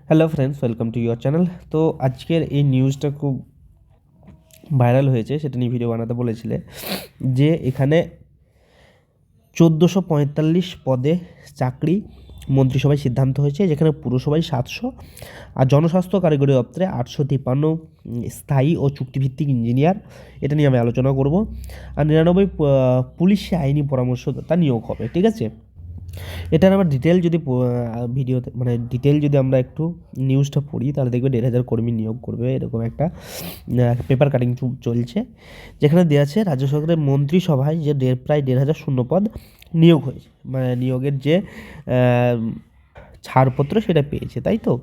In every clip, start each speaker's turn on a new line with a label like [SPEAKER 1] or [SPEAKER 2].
[SPEAKER 1] Hello friends, welcome to your channel. তো আজকের এই নিউজটা খুব ভাইরাল হয়েছে, সেটা নিয়ে ভিডিও বানাতে বলেছিলে যে এখানে 1445 পদে চাকরি মন্ত্রিসভায় সিদ্ধান্ত হয়েছে, যেখানে পুরসভায় 700 আর জনস্বাস্থ্য কারিগরি দপ্তরে 853 স্থায়ী ও চুক্তিভিত্তিক ইঞ্জিনিয়ার, এটা নিয়ে আমি আলোচনা করব। আর 99 পুলিশে আইনি পরামর্শদাতা নিয়োগ হবে। ঠিক আছে, এটার আবার ডিটেল যদি ভিডিওতে মানে ডিটেল যদি আমরা একটু নিউজটা পড়ি, তাহলে দেখবে 1,500 কর্মী নিয়োগ করবে, এরকম একটা পেপার কাটিং চলছে, যেখানে দেওয়া আছে রাজ্য সরকারের মন্ত্রিসভায় যে প্রায় 1,500 শূন্যপদ নিয়োগ হয়েছে, মানে নিয়োগের যে ছাড়পত্র সেটা পেয়েছে, তাই তো।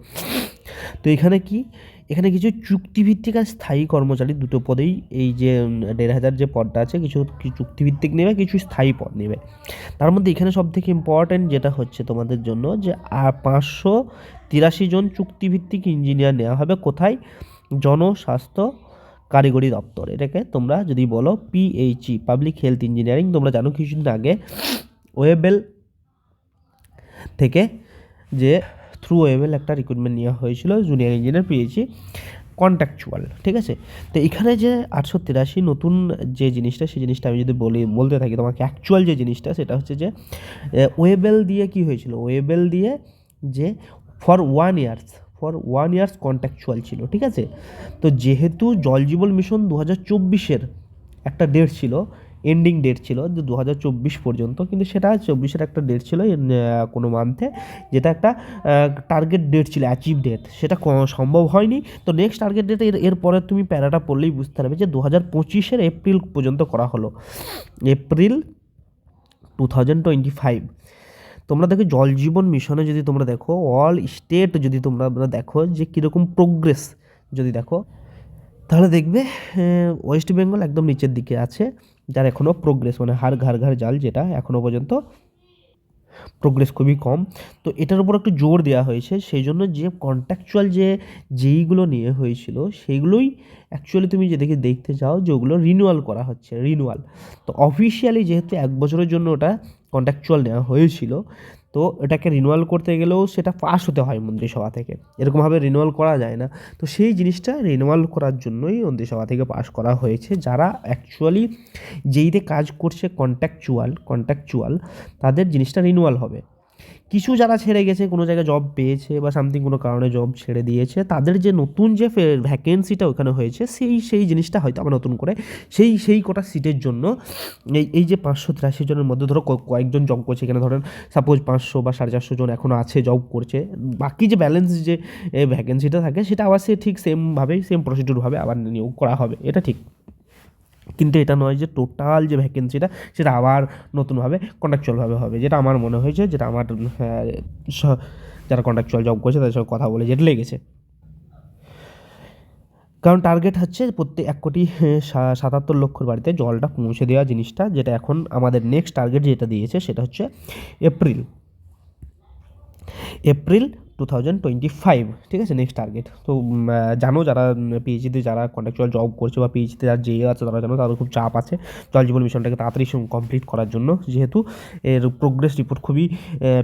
[SPEAKER 1] তো এখানে কিছু চুক্তিভিত্তিক আর স্থায়ী কর্মচারী দুটো পদেই, এই যে 1,500 যে পদটা আছে, কিছু চুক্তিভিত্তিক নেবে, কিছু স্থায়ী পদ নেবে। তার মধ্যে এখানে সবথেকে ইম্পর্ট্যান্ট যেটা হচ্ছে তোমাদের জন্য, যে 583 জন চুক্তিভিত্তিক ইঞ্জিনিয়ার নেওয়া হবে। কোথায়? জনস্বাস্থ্য কারিগরি দপ্তর, এটাকে তোমরা যদি বলো PHE, পাবলিক হেলথ ইঞ্জিনিয়ারিং। তোমরা জানো কিছুদিন আগে ওয়েবেল থেকে যে থ্রু ওয়েবেল একটা রিক্রুটমেন্ট নেওয়া হয়েছিল জুনিয়র ইঞ্জিনিয়ার PHE কন্ট্রাকচুয়াল। ঠিক আছে, তো এখানে যে 883 নতুন যে জিনিসটা, সেই জিনিসটা আমি যদি বলতে থাকি তোমাকে, অ্যাকচুয়াল যে জিনিসটা সেটা হচ্ছে যে ওয়েবেল দিয়ে কি হয়েছিল, ওয়েবেল দিয়ে যে ফর 1 ইয়ার্স কন্ট্রাকচুয়াল ছিল। ঠিক আছে, তো যেহেতু জল জীবন মিশন 2024-এর একটা ডেট ছিল, এন্ডিং ডেট ছিল যে 2024 পর্যন্ত, কিন্তু সেটা 24-এর একটা ডেট ছিল কোনো মান্থে, যেটা একটা টার্গেট ডেট ছিল, অ্যাচিভ ডেট, সেটা সম্ভব হয়নি। তো নেক্সট টার্গেট ডেট এরপরে তুমি প্যারাটা পড়লেই বুঝতে পারবে যে 2025-এর এপ্রিল পর্যন্ত করা হলো, এপ্রিল 2025। তোমরা দেখো জল জীবন মিশনে যদি তোমরা দেখো অল স্টেট, যদি তোমরা দেখো যে কীরকম প্রোগ্রেস যদি দেখো, তাহলে দেখবে ওয়েস্ট বেঙ্গল একদম নিচের দিকে আছে, যার এখনও প্রোগ্রেস মানে হার ঘর ঘর জাল, যেটা এখনও পর্যন্ত প্রোগ্রেস খুবই কম। তো এটার উপর একটু জোর দেওয়া হয়েছে, সেই জন্য যে কন্ট্রাকচুয়াল যেইগুলো নিয়ে হয়েছিল সেইগুলোই অ্যাকচুয়ালি তুমি যেদিকে দেখতে চাও যে ওগুলো রিনিউয়াল করা হচ্ছে, রিনিউয়াল। তো অফিসিয়ালি যেহেতু 1 বছরের জন্য ওটা কন্ট্রাকচুয়াল নেওয়া হয়েছিল, তো এটাকে রিনিউয়াল করতে গেলেও সেটা পাস হতে হয় মন্ত্রিসভা থেকে, এরকমভাবে রিনিউয়াল করা যায় না। তো সেই জিনিসটা রিনিউয়াল করার জন্যই মন্ত্রিসভা থেকে পাস করা হয়েছে। যারা অ্যাকচুয়ালি যেইতে কাজ করছে কন্ট্রাকচুয়াল তাদের জিনিসটা রিনিউয়াল হবে। কিছু যারা ছেড়ে গেছে, কোনো জায়গায় জব পেয়েছে বা সামথিং কোনো কারণে জব ছেড়ে দিয়েছে, তাদের যে নতুন যে ভ্যাকেন্সিটা ওখানে হয়েছে, সেই জিনিসটা হয়তো আবার নতুন করে সেই কটা সিটের জন্য এই যে 583 জনের মধ্যে ধরো কয়েকজন জব করছে, এখানে ধরেন সাপোজ 500 বা 450 জন এখনও আছে জব করছে, বাকি যে ব্যালেন্স যে ভ্যাকেন্সিটা থাকে সেটা আবার সে ঠিক সেমভাবেই সেম প্রসিডিউরভাবে আবার নিয়োগ করা হবে, এটা ঠিক। কিন্তু এটা নয় যে টোটাল যে ভ্যাকেন্সিটা সেটা আবার নতুনভাবে কন্ট্রাকচুয়ালভাবে হবে, যেটা আমার মনে হয়েছে, যেটা আমার যারা কন্ট্রাকচুয়াল জব করছে তাদের সঙ্গে কথা বলে যেটা লেগেছে। কারণ টার্গেট হচ্ছে প্রত্যেক 1,77,00,000 বাড়িতে জলটা পৌঁছে দেওয়া জিনিসটা, যেটা এখন আমাদের নেক্সট টার্গেট যেটা দিয়েছে সেটা হচ্ছে এপ্রিল 2025। ঠিক আছে, নেক্সট টার্গেট। তো জানো যারা PHEতে যারা কন্ট্রাকচুয়াল জব করছে বা PHEতে যারা যে আছে, তারা জানো তাদের খুব চাপ আছে জল জীবন মিশনটাকে তাড়াতাড়ি কমপ্লিট করার জন্য, যেহেতু এর প্রোগ্রেস রিপোর্ট খুবই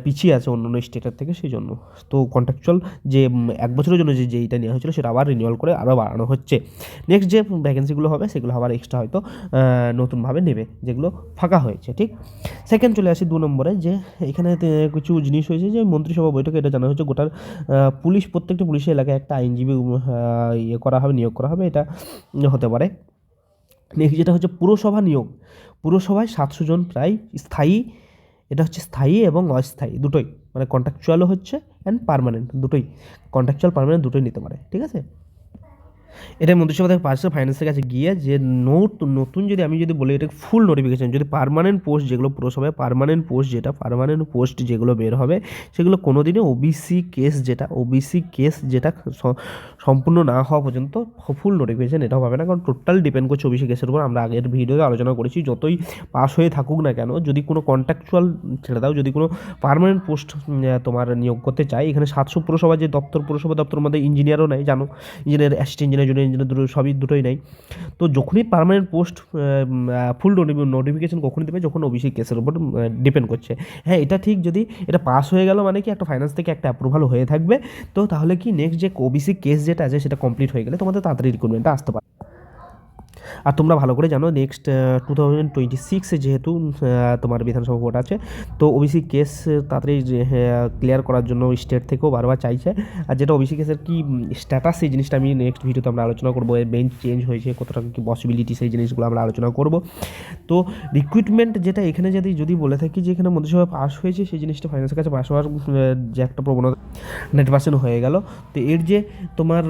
[SPEAKER 1] পিছিয়ে আছে অন্য স্টেটের থেকে, সেই জন্য। তো কন্ট্রাকচুয়াল যে 1 বছরের জন্য যেইটা নেওয়া হয়েছিল সেটা আবার রিনিউয়াল করে আরও বাড়ানো হচ্ছে। নেক্সট যে ভ্যাকেন্সিগুলো হবে সেগুলো আবার এক্সট্রা হয়তো নতুনভাবে নেবে, যেগুলো ফাঁকা হয়েছে। ঠিক, সেকেন্ড চলে আসি 2 নম্বরে, যে এখানে কিছু জিনিস হয়েছে যে মন্ত্রিসভা বৈঠকে এটা জানা হয়েছে গোটার পুলিশ, প্রত্যেকটা পুলিশের এলাকায় একটা আইনজীবী নিয়োগ করা হবে, এটা হতে পারে। নেক্সট যেটা হচ্ছে পুরসভা নিয়োগ, পুরসভায় 700 জন প্রায় স্থায়ী, এটা হচ্ছে স্থায়ী এবং অস্থায়ী দুটোই, মানে কন্ট্রাকচুয়ালও হচ্ছে অ্যান্ড পার্মানেন্ট দুটোই, কন্ট্রাকচুয়াল পার্মানেন্ট দুটোই নিতে পারে। ঠিক আছে, এটা মন্ত্রিসভা থেকে পার্সেল ফাইন্যান্সের কাছে গিয়ে যে নতুন যদি আমি যদি বলি, এটা ফুল নোটিফিকেশান, যদি পার্মানেন্ট পোস্ট যেগুলো পুরসভায় পার্মানেন্ট পোস্ট যেগুলো বের হবে, সেগুলো কোনো দিনই ওবিসি কেস যেটা সম্পূর্ণ না হওয়া পর্যন্ত ফুল নোটিফিকেশান এটাও পাবে না, কারণ টোটাল ডিপেন্ড করছে ওবিসি কেসের উপর। আমরা আগের ভিডিওতে আলোচনা করেছি, যতই পাস হয়ে থাকুক না কেন, যদি কোনো কন্ট্রাকচুয়াল ছেড়ে দাও, যদি কোনো পার্মানেন্ট পোস্ট তোমার নিয়োগ করতে চাই, এখানে 700 পুরসভা যে পুরসভা দপ্তরের মধ্যে ইঞ্জিনিয়ারও নেই, জানো, engineer assistant engineer junior engineer দুটোই নেই। তো যখনই পার্মানেন্ট পোস্ট ফুল নোটিফিকেশন কখনই দেবে, যখন ওবিসি কেসের উপর ডিপেন্ড করছে। হ্যাঁ, এটা ঠিক, যদি এটা পাস হয়ে গেল মানে কি একটা ফাইন্যান্স থেকে একটা অ্যাপ্রুভাল হয়ে থাকবে, তো তাহলে কি নেক্সট যে ওবিসি কেস যেটা আছে সেটা কমপ্লিট হয়ে গেলে তোমাদের তাড়াতাড়ি রিক্রুটমেন্টটা আসতে পারে। আর তোমরা ভালো করে জানো নেক্সট 2026 যেহেতু তোমার বিধানসভা ভোট আছে, তো ওবিসি কেস তাড়াতাড়ি ক্লিয়ার করার জন্য স্টেট থেকেও বারবার চাইছে। আর যেটা ওবিসি কেসের কি স্ট্যাটাস, সেই জিনিসটা আমি নেক্সট ভিডিওতে আমরা আলোচনা করবো। বেঞ্চ চেঞ্জ হয়েছে, কতটা কী পসিবিলিটি, সেই জিনিসগুলো আমরা আলোচনা করব। তো রিক্রুটমেন্ট যেটা এখানে যদি বলে থাকি যে এখানে মন্ত্রিসভা পাস হয়েছে, সেই জিনিসটা ফাইন্যান্সের কাছে পাস হওয়ার যে একটা প্রবণতা 100% হয়ে গেল। তো এর যে তোমার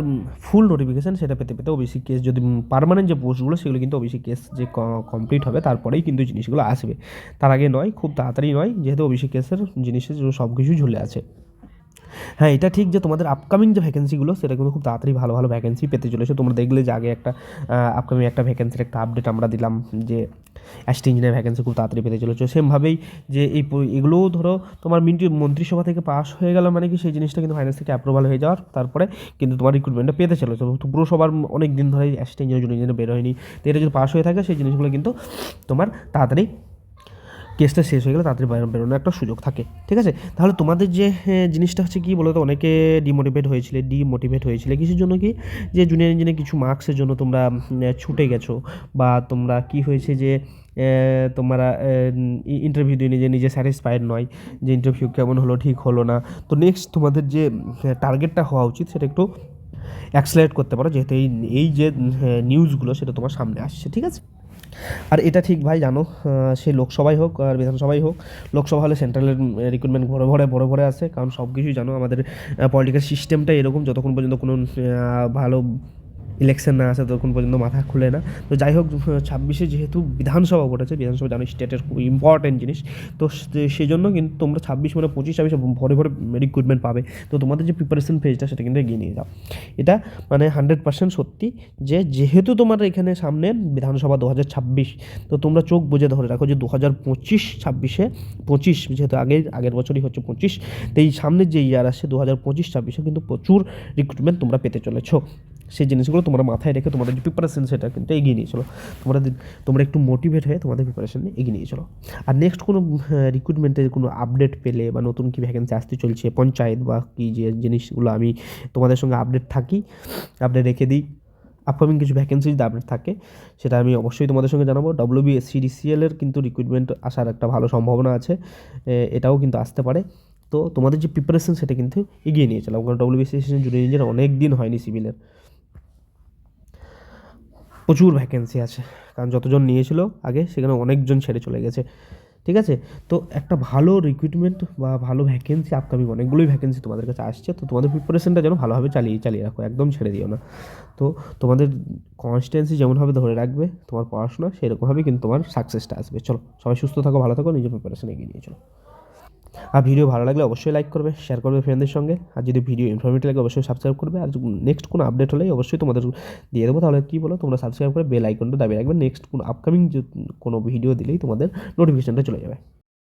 [SPEAKER 1] ফুল নোটিফিকেশান সেটা পেতে পেতে ওবিসি কেস যদি পার্মানেন্ট যে পোস্টগুলো সেগুলো কিন্তু ওবিসি কেস যে কমপ্লিট হবে তারপরেই কিন্তু জিনিসগুলো আসবে, তার আগে নয়, খুব তাড়াতাড়ি নয়, যেহেতু ওবিসি কেসের জিনিসের সব কিছু ঝুলে আছে। হ্যাঁ, এটা ঠিক যে তোমাদের আপকামিং যে ভ্যাকেন্সিগুলো সেটা কিন্তু খুব তাড়াতাড়ি ভালো ভালো ভ্যাকেন্সি পেতে চলেছে। তোমরা দেখলে যে আগে একটা আপকামিং একটা ভ্যাকেন্সির একটা আপডেট আমরা দিলাম যে অ্যাসিস্ট্যান্ট ইঞ্জিনিয়ার ভ্যাকেন্সি খুব তাড়াতাড়ি পেতে চলেছে। সেমভাবেই যে এগুলোও ধরো তোমার মন্ত্রিসভা থেকে পাস হয়ে গেল মানে কি সেই জিনিসটা কিন্তু ফাইন্যান্স থেকে অ্যাপ্রুভাল হয়ে যাওয়ার তারপরে কিন্তু তোমার রিক্রুটমেন্টটা পেতে চলেছে। তো পুরসভার অনেক দিন ধরে অ্যাসিস্ট্যান্ট ইঞ্জিনিয়ার বের হয়নি, তো এটা যদি পাস হয়ে থাকে সেই জিনিসগুলো কিন্তু তোমার তাড়াতাড়ি কেসটা শেষ হয়ে গেলে তাড়াতাড়ি বেরোনোর একটা সুযোগ থাকে। ঠিক আছে, তাহলে তোমাদের যে জিনিসটা হচ্ছে কি বলো তো, অনেকে ডিমোটিভেট হয়েছিলে কিছুর জন্য, কি যে জুনিয়র ইঞ্জিনিয়ার কিছু মার্কসের জন্য তোমরা ছুটে গেছো, বা তোমরা কি হয়েছে যে তোমরা ইন্টারভিউ দিয়ে নিজে স্যাটিসফাইড নয়, যে ইন্টারভিউ কেমন হলো, ঠিক হলো না। তো নেক্সট তোমাদের যে টার্গেটটা হওয়া উচিত সেটা একটু অ্যাক্সেলারেট করতে পারো, যেহেতু এই যে নিউজগুলো সেটা তোমার সামনে আসছে। ঠিক আছে, আর এটা ঠিক ভাই জানো, সে লোকসভাই হোক আর বিধানসভাই হোক, লোকসভা হলে সেন্ট্রালের রিক্রুটমেন্ট ভরে ভরে আসে, কারণ সব কিছুই জানো আমাদের পলিটিক্যাল সিস্টেমটা এরকম, যতক্ষণ পর্যন্ত কোনো ভালো ইলেকশন না আসে ততক্ষণ পর্যন্ত মাথা খুলে না। তো যাই হোক, 26-এ যেহেতু বিধানসভা ভোট আছে, বিধানসভা জানো স্টেটের খুব ইম্পর্টেন্ট জিনিস, তো সেই জন্য কিন্তু তোমরা 26 মানে 25-26 ভরে ভরে রিক্রুটমেন্ট পাবে। তো তোমাদের যে প্রিপারেশন ফেজটা সেটা কিন্তু এগিয়ে নিয়ে যাও। এটা মানে 100% সত্যি যে যেহেতু তোমার এখানে সামনে বিধানসভা 2026, তো তোমরা চোখ বুজে ধরে রাখো যে 2025-26-এ 25 যেহেতু আগের বছরই হচ্ছে 25, তো এই সামনের যে ইয়ার আসছে 2025-26-এ কিন্তু প্রচুর রিক্রুটমেন্ট তোমরা পেতে চলেছো। সেই জিনিসগুলো তোমরা মাথায় রেখে তোমাদের যে প্রিপারেশন সেটা কিন্তু এগিয়ে নিয়ে চলো। তোমরা একটু মোটিভেট হয়ে তোমাদের প্রিপারেশন নিয়ে এগিয়ে নিয়ে চলো। আর নেক্সট কোনো রিক্রুটমেন্টের কোনো আপডেট পেলে বা নতুন কি ভ্যাকেন্সি আসতে চলছে পঞ্চায়েত বা কি যে জিনিসগুলো আমি তোমাদের সঙ্গে আপডেট রেখে দিই, আপকামিং কিছু ভ্যাকেন্সি যদি আপডেট থাকে সেটা আমি অবশ্যই তোমাদের সঙ্গে জানাবো। WBSCDCL এর কিন্তু রিক্রুটমেন্ট আসার একটা ভালো সম্ভাবনা আছে, এটাও কিন্তু আসতে পারে। তো তোমাদের যে প্রিপারেশন সেটা কিন্তু এগিয়ে নিয়ে চলো, কারণ WBSCDCL জুনিয়র ইঞ্জিনিয়ার অনেক দিন হয়নি সিভিলের, প্রচুর ভ্যাকেন্সি আছে, কারণ যতজন নিয়েছিল আগে সেখানে অনেকজন ছেড়ে চলে গেছে। ঠিক আছে, তো একটা ভালো রিক্রুটমেন্ট বা ভালো ভ্যাকেন্সি আপকামিং অনেকগুলোই ভ্যাকেন্সি তোমাদের কাছে আসছে, তো তোমাদের প্রিপারেশনটা যেন ভালোভাবে চালিয়ে রাখো, একদম ছেড়ে দিও না। তো তোমাদের কনস্ট্যান্সি যেমনভাবে ধরে রাখবে তোমার পড়াশোনা, সেরকমভাবেই কিন্তু তোমার সাকসেসটা আসবে। চলো, সবাই সুস্থ থাকো, ভালো থাকো, নিজের প্রিপারেশন এগিয়ে নিয়ে চলো। আর ভিডিও ভালো লাগলে অবশ্যই লাইক করবে, শেয়ার করবে ফ্রেন্ডদের সঙ্গে, আর যদি ভিডিও ইনফরমেটিভ লাগে অবশ্যই সাবস্ক্রাইব করবে। আর নেক্সট কোনো আপডেট হলেই অবশ্যই তোমাদের দিয়ে দেবো। তাহলে কী বলো, তোমরা সাবস্ক্রাইব করে বেল আইকনটা দাবিয়ে রাখবে, নেক্সট কোনো আপকামিং যে কোনো ভিডিও দিলেই তোমাদের নোটিফিকেশনটা চলে যাবে।